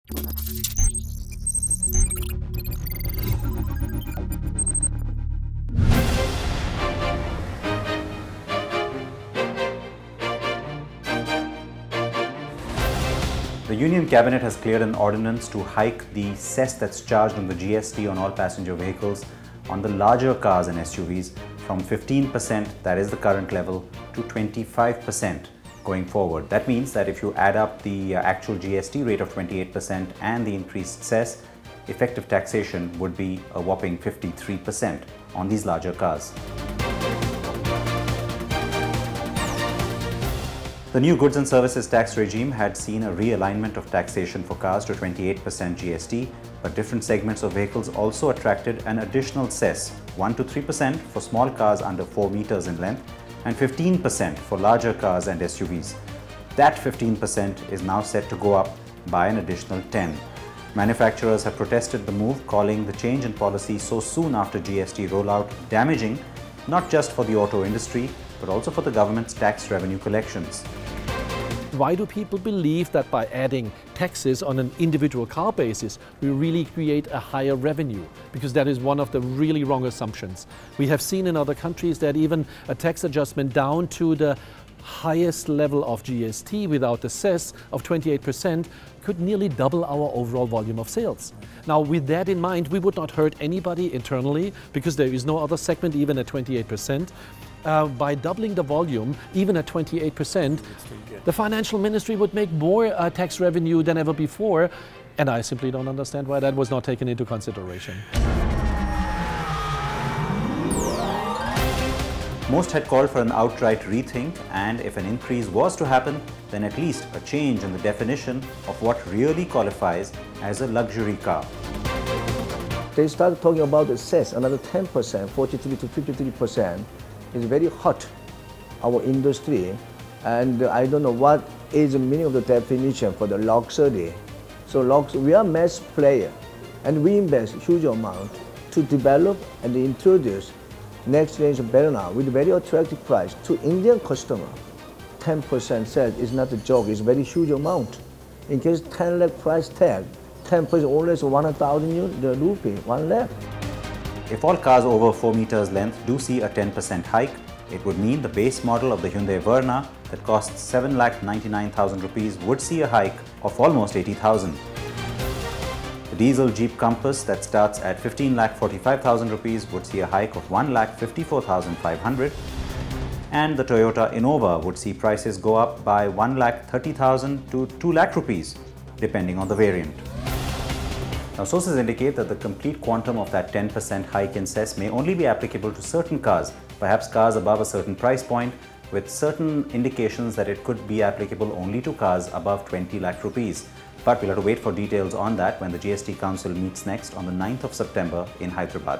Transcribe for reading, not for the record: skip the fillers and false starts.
The Union Cabinet has cleared an ordinance to hike the cess that's charged on the GST on all passenger vehicles on the larger cars and SUVs from 15%, that is the current level, to 25% going forward. That means that if you add up the actual GST rate of 28% and the increased cess, effective taxation would be a whopping 53% on these larger cars. The new goods and services tax regime had seen a realignment of taxation for cars to 28% GST, but different segments of vehicles also attracted an additional cess, 1 to 3% for small cars under 4 meters in length and 15% for larger cars and SUVs. That 15% is now set to go up by an additional 10%. Manufacturers have protested the move, calling the change in policy so soon after GST rollout damaging not just for the auto industry, but also for the government's tax revenue collections. Why do people believe that by adding taxes on an individual car basis, we really create a higher revenue? Because that is one of the really wrong assumptions. We have seen in other countries that even a tax adjustment down to the highest level of GST without the cess of 28% could nearly double our overall volume of sales. Now, with that in mind, we would not hurt anybody internally because there is no other segment even at 28%. By doubling the volume, even at 28%, the financial ministry would make more tax revenue than ever before, and I simply don't understand why that was not taken into consideration. Most had called for an outright rethink, and if an increase was to happen, then at least a change in the definition of what really qualifies as a luxury car. They started talking about the cess, another 10%, 43 to 53%. It's very hot, our industry, and I don't know what is the meaning of the definition for the luxury. So we are mass player, and we invest huge amount to develop and introduce next generation banana with very attractive price to Indian customer. 10% sales is not a joke, it's a very huge amount. In case 10 lakh price tag, 10% always 100,000 rupee, 1 lakh. If all cars over 4 meters length do see a 10% hike, it would mean the base model of the Hyundai Verna that costs 7,99,000 rupees would see a hike of almost 80,000. The diesel Jeep Compass that starts at 15,45,000 rupees would see a hike of 1,54,500, and the Toyota Innova would see prices go up by 1,30,000 to 2 lakh rupees, depending on the variant. Now, sources indicate that the complete quantum of that 10% hike in cess may only be applicable to certain cars, perhaps cars above a certain price point, with certain indications that it could be applicable only to cars above 20 lakh rupees. But we'll have to wait for details on that when the GST Council meets next on the 9th of September in Hyderabad.